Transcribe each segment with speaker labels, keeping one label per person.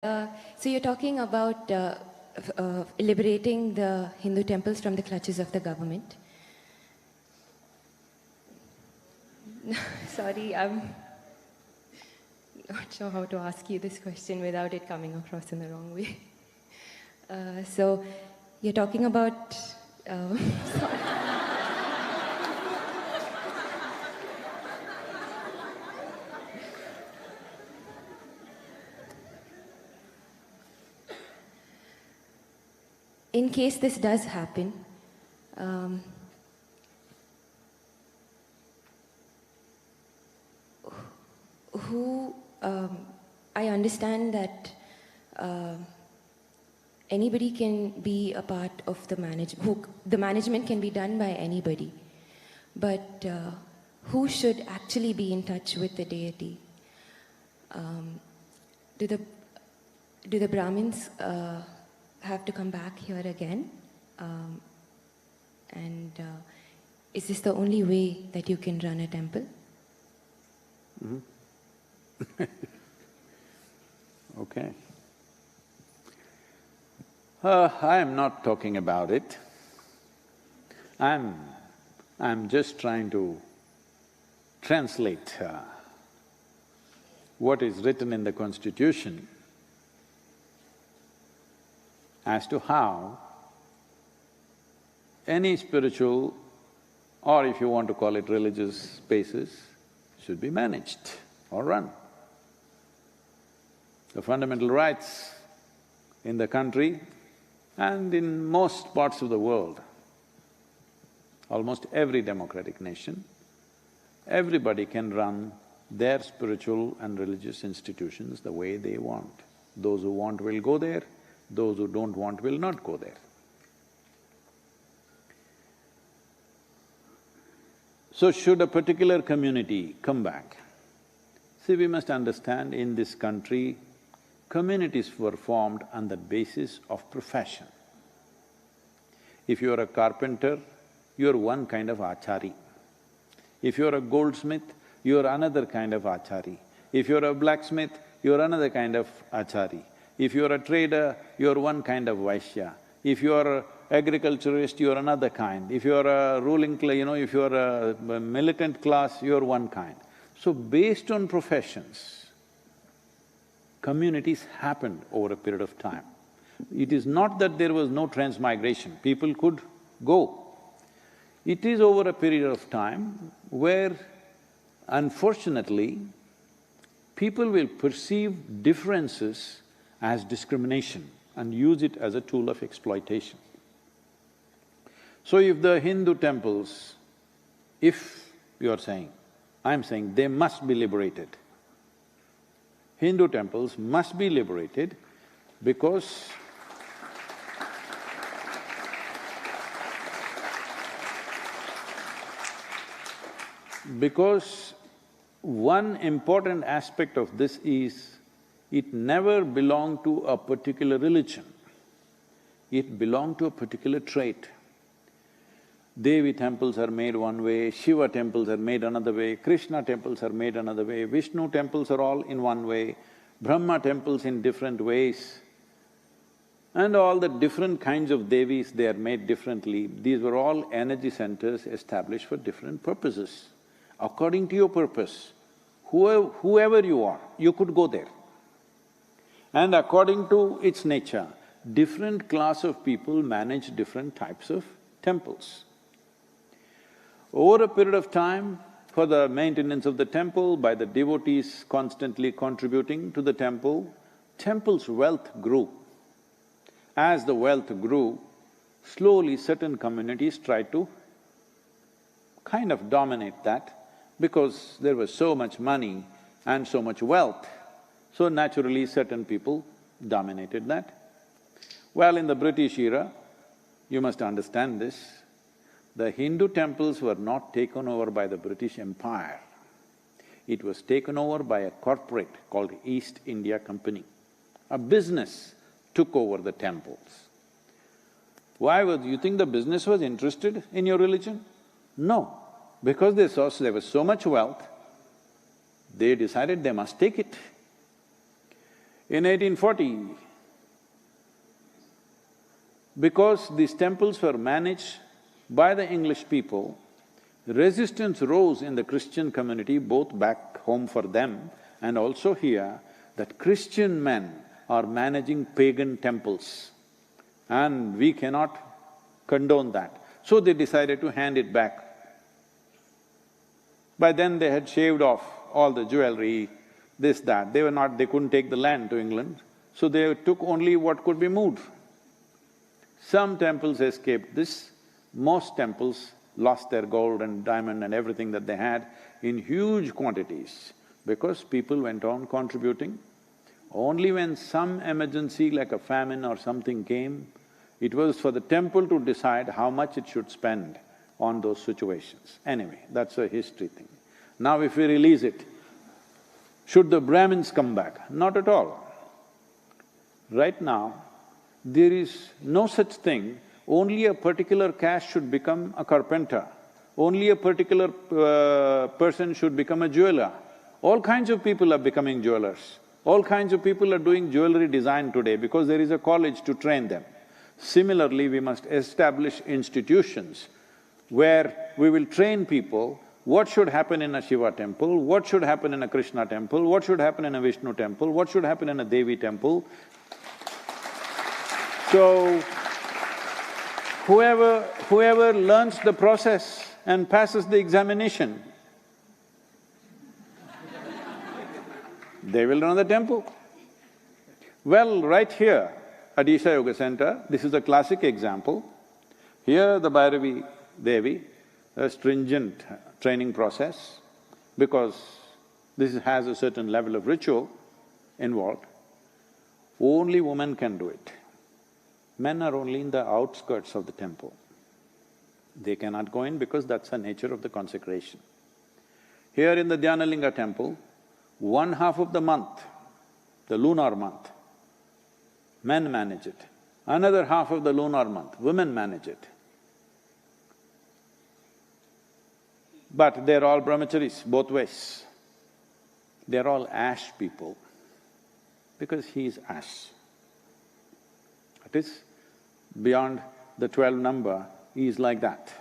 Speaker 1: So you're talking about liberating the Hindu temples from the clutches of the government. Sorry, I'm not sure how to ask you this question without it coming across in the wrong way. So you're talking about... In case this does happen, I understand that anybody can be a part of the management. The management can be done by anybody, but who should actually be in touch with the deity? Do the Brahmins have to come back here again? Is this the only way that you can run a temple?
Speaker 2: Mm-hmm. Okay. I am not talking about it. I'm just trying to translate what is written in the Constitution as to how any spiritual, or if you want to call it religious spaces, should be managed or run. The fundamental rights in the country and in most parts of the world, almost every democratic nation, everybody can run their spiritual and religious institutions the way they want. Those who want will go there, those who don't want will not go there. So should a particular community come back? See, we must understand in this country, communities were formed on the basis of profession. If you are a carpenter, you are one kind of achari. If you are a goldsmith, you are another kind of achari. If you are a blacksmith, you are another kind of achari. If you are a trader, you are one kind of Vaishya. If you are an agriculturist, you are another kind. If you are a ruling if you are a militant class, you are one kind. So based on professions, communities happened over a period of time. It is not that there was no transmigration, people could go. It is over a period of time where, unfortunately, people will perceive differences as discrimination and use it as a tool of exploitation. So if the Hindu temples, if you are saying, I'm saying they must be liberated. Hindu temples must be liberated because one important aspect of this is, it never belonged to a particular religion, it belonged to a particular trait. Devi temples are made one way, Shiva temples are made another way, Krishna temples are made another way, Vishnu temples are all in one way, Brahma temples in different ways, and all the different kinds of Devis, they are made differently. These were all energy centers established for different purposes. According to your purpose, whoever you are, you could go there. And according to its nature, different class of people manage different types of temples. Over a period of time, for the maintenance of the temple, by the devotees constantly contributing to the temple, temple's wealth grew. As the wealth grew, slowly certain communities tried to kind of dominate that because there was so much money and so much wealth. So naturally, certain people dominated that. Well, in the British era, you must understand this, the Hindu temples were not taken over by the British Empire. It was taken over by a corporate called East India Company. A business took over the temples. Why was… you think the business was interested in your religion? No, because they saw there was so much wealth, they decided they must take it. In 1840, because these temples were managed by the English people, resistance rose in the Christian community, both back home for them and also here, that Christian men are managing pagan temples and we cannot condone that. So they decided to hand it back. By then they had shaved off all the jewelry, this, that. They couldn't take the land to England, so they took only what could be moved. Some temples escaped this, most temples lost their gold and diamond and everything that they had in huge quantities because people went on contributing. Only when some emergency like a famine or something came, it was for the temple to decide how much it should spend on those situations. Anyway, that's a history thing. Now if we release it, should the Brahmins come back? Not at all. Right now, there is no such thing, only a particular caste should become a carpenter, only a particular person should become a jeweler. All kinds of people are becoming jewelers. All kinds of people are doing jewelry design today because there is a college to train them. Similarly, we must establish institutions where we will train people what should happen in a Shiva temple, what should happen in a Krishna temple, what should happen in a Vishnu temple, what should happen in a Devi temple. So, whoever learns the process and passes the examination, they will run the temple. Well, right here at Isha Yoga Center, this is a classic example. Here the Bhairavi Devi, a stringent training process, because this has a certain level of ritual involved. Only women can do it. Men are only in the outskirts of the temple. They cannot go in because that's the nature of the consecration. Here in the Dhyanalinga temple, 1/2 of the month, the lunar month, men manage it. Another half of the lunar month, women manage it. But they're all brahmacharis, both ways. They're all ash people, because he is ash. It is beyond the 12 number, he is like that.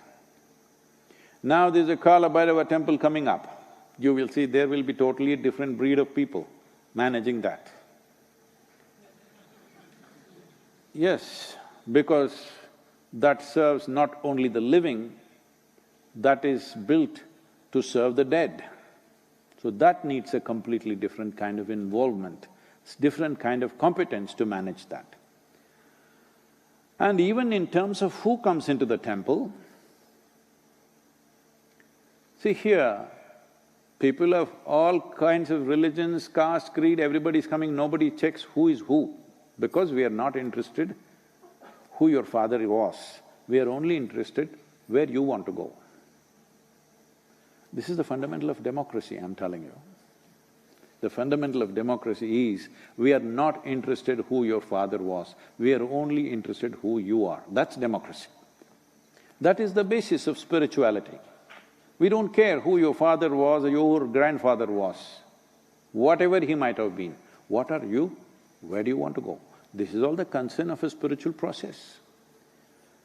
Speaker 2: Now there's a Kala Bhairava temple coming up. You will see there will be totally a different breed of people managing that. Yes, because that serves not only the living, that is built to serve the dead. So that needs a completely different kind of involvement, different kind of competence to manage that. And even in terms of who comes into the temple, see here, people of all kinds of religions, caste, creed, everybody's coming, nobody checks who is who, because we are not interested who your father was, we are only interested where you want to go. This is the fundamental of democracy, I'm telling you. The fundamental of democracy is, we are not interested who your father was, we are only interested who you are. That's democracy. That is the basis of spirituality. We don't care who your father was or your grandfather was, whatever he might have been. What are you? Where do you want to go? This is all the concern of a spiritual process.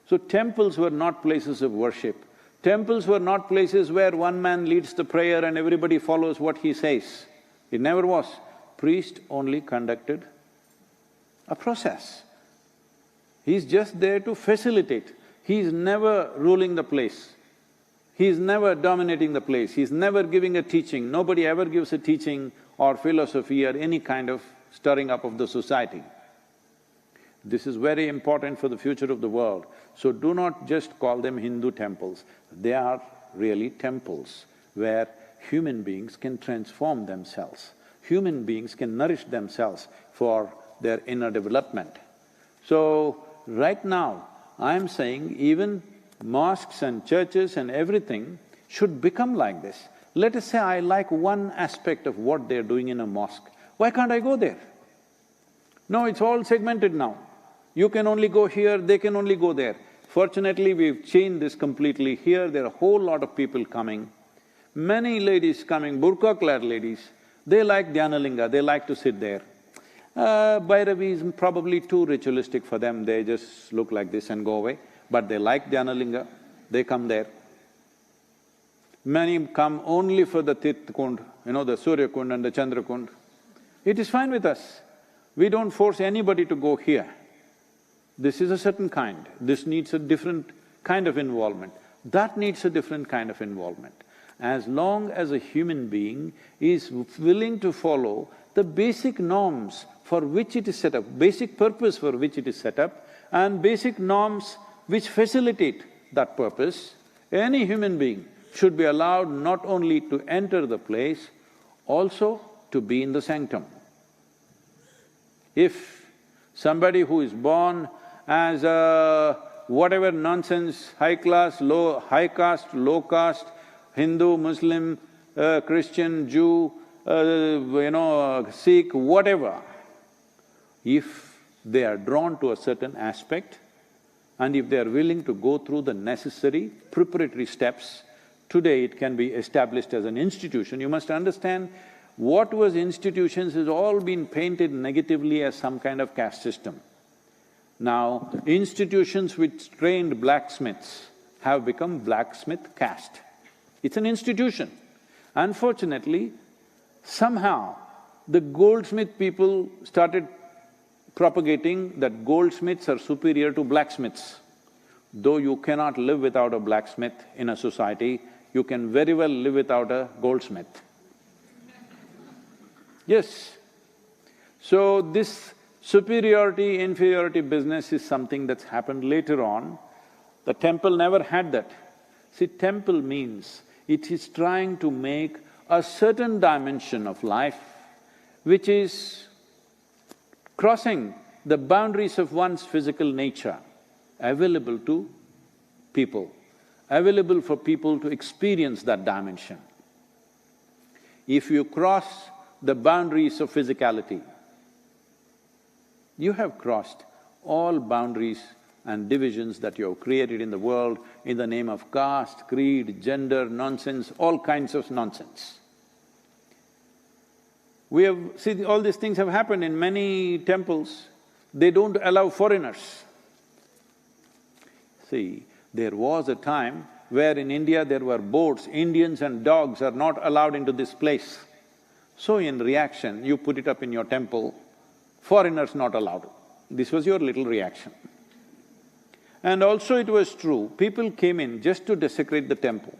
Speaker 2: So temples were not places of worship. Temples were not places where one man leads the prayer and everybody follows what he says. It never was. Priest only conducted a process. He's just there to facilitate. He's never ruling the place. He's never dominating the place. He's never giving a teaching. Nobody ever gives a teaching or philosophy or any kind of stirring up of the society. This is very important for the future of the world. So do not just call them Hindu temples. They are really temples where human beings can transform themselves. Human beings can nourish themselves for their inner development. So, right now, I'm saying even mosques and churches and everything should become like this. Let us say I like one aspect of what they're doing in a mosque, why can't I go there? No, it's all segmented now. You can only go here, they can only go there. Fortunately, we've changed this completely. Here, there are a whole lot of people coming. Many ladies coming, burqa-clad ladies, they like Dhyanalinga, they like to sit there. Bhairavi is probably too ritualistic for them, they just look like this and go away. But they like Dhyanalinga, they come there. Many come only for the Tirth Kund, the Surya Kund and the Chandra Kund. It is fine with us. We don't force anybody to go here. This is a certain kind, this needs a different kind of involvement, that needs a different kind of involvement. As long as a human being is willing to follow the basic norms for which it is set up, basic purpose for which it is set up, and basic norms which facilitate that purpose, any human being should be allowed not only to enter the place, also to be in the sanctum. If somebody who is born as a whatever nonsense, high caste, low caste, Hindu, Muslim, Christian, Jew, Sikh, whatever, if they are drawn to a certain aspect and if they are willing to go through the necessary preparatory steps, today it can be established as an institution. You must understand, what was institutions has all been painted negatively as some kind of caste system. Now, institutions which trained blacksmiths have become blacksmith caste. It's an institution. Unfortunately, somehow the goldsmith people started propagating that goldsmiths are superior to blacksmiths. Though you cannot live without a blacksmith in a society, you can very well live without a goldsmith. Yes. So this superiority, inferiority business is something that's happened later on. The temple never had that. See, temple means it is trying to make a certain dimension of life which is crossing the boundaries of one's physical nature, available to people, available for people to experience that dimension. If you cross the boundaries of physicality, you have crossed all boundaries and divisions that you have created in the world in the name of caste, creed, gender, nonsense, all kinds of nonsense. We have… see, all these things have happened in many temples, they don't allow foreigners. See, there was a time where in India there were boards, Indians and dogs are not allowed into this place. So in reaction, you put it up in your temple, foreigners not allowed. This was your little reaction. And also it was true, people came in just to desecrate the temple.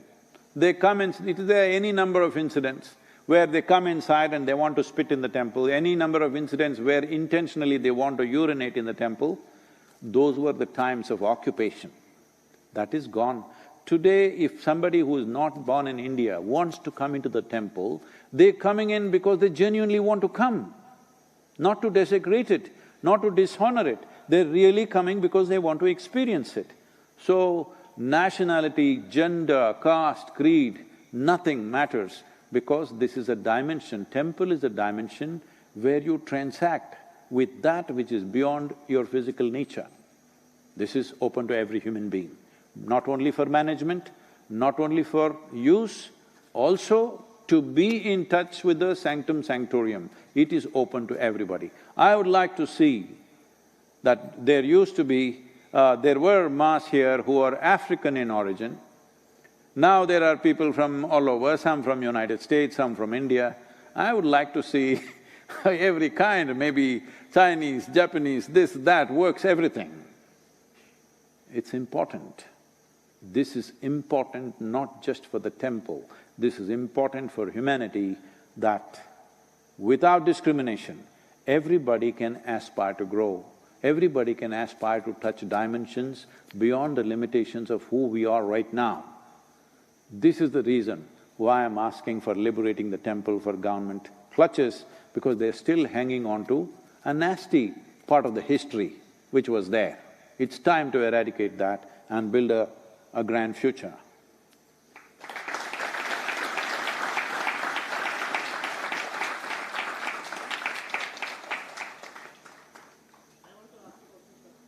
Speaker 2: They come in… there are any number of incidents where they come inside and they want to spit in the temple, any number of incidents where intentionally they want to urinate in the temple. Those were the times of occupation. That is gone. Today, if somebody who is not born in India wants to come into the temple, they're coming in because they genuinely want to come, not to desecrate it, not to dishonor it. They're really coming because they want to experience it. So, nationality, gender, caste, creed, nothing matters because this is a dimension, temple is a dimension where you transact with that which is beyond your physical nature. This is open to every human being, not only for management, not only for use, also to be in touch with the sanctum sanctorium. It is open to everybody. I would like to see that there used to be… there were mass here who are African in origin. Now there are people from all over, some from United States, some from India. I would like to see every kind, maybe Chinese, Japanese, this, that, works, everything. It's important. This is important not just for the temple, this is important for humanity that without discrimination, everybody can aspire to grow. Everybody can aspire to touch dimensions beyond the limitations of who we are right now. This is the reason why I'm asking for liberating the temple for government clutches, because they're still hanging on to a nasty part of the history which was there. It's time to eradicate that and build a grand future.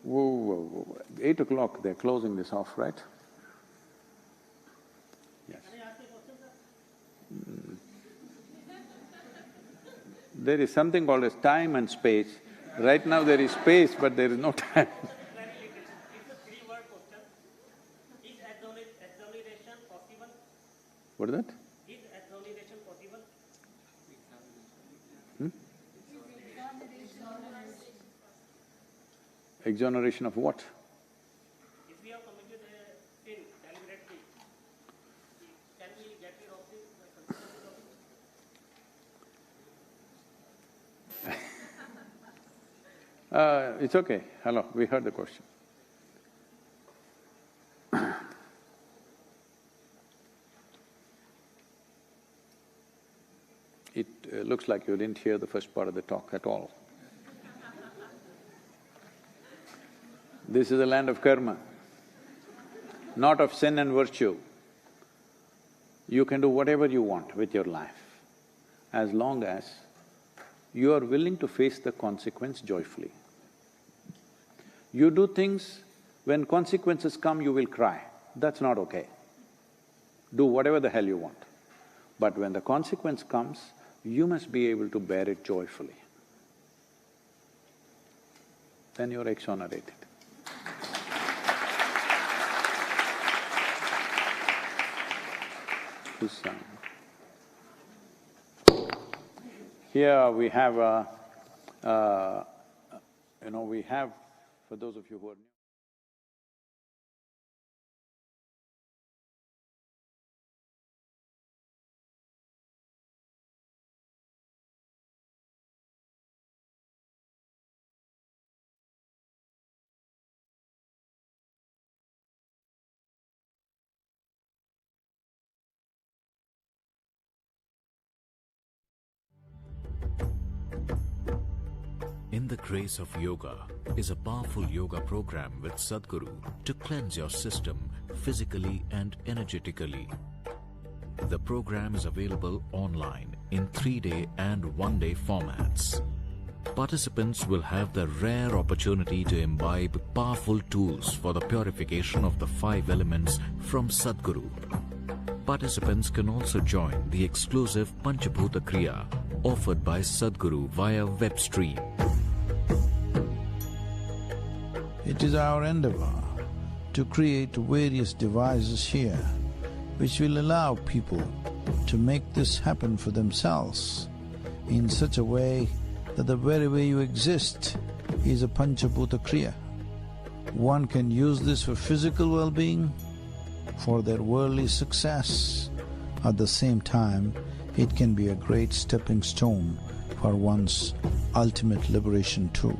Speaker 2: Whoa. 8 o'clock, they're closing this off, right? Yes. There is something called as time and space. Right now there is space, but there is no time.
Speaker 3: It's a three-word question. Is exoneration possible?
Speaker 2: What is that?
Speaker 3: Is exoneration possible?
Speaker 2: Exoneration of what?
Speaker 3: If we have committed a sin deliberately, can we get rid of this consequences of it?
Speaker 2: It's okay. Hello, we heard the question. It looks like you didn't hear the first part of the talk at all. This is the land of karma, not of sin and virtue. You can do whatever you want with your life, as long as you are willing to face the consequence joyfully. You do things, when consequences come, you will cry. That's not okay. Do whatever the hell you want. But when the consequence comes, you must be able to bear it joyfully. Then you're exonerated. Here we have we have, for those of you who are new,
Speaker 4: In the Grace of Yoga is a powerful yoga program with Sadhguru to cleanse your system physically and energetically. The program is available online in 3-day and 1-day formats. Participants will have the rare opportunity to imbibe powerful tools for the purification of the 5 elements from Sadhguru. Participants can also join the exclusive Panchabhuta Kriya offered by Sadhguru via web stream.
Speaker 5: It is our endeavor to create various devices here which will allow people to make this happen for themselves in such a way that the very way you exist is a Panchabhuta Kriya. One can use this for physical well-being, for their worldly success. At the same time, it can be a great stepping stone for one's ultimate liberation too.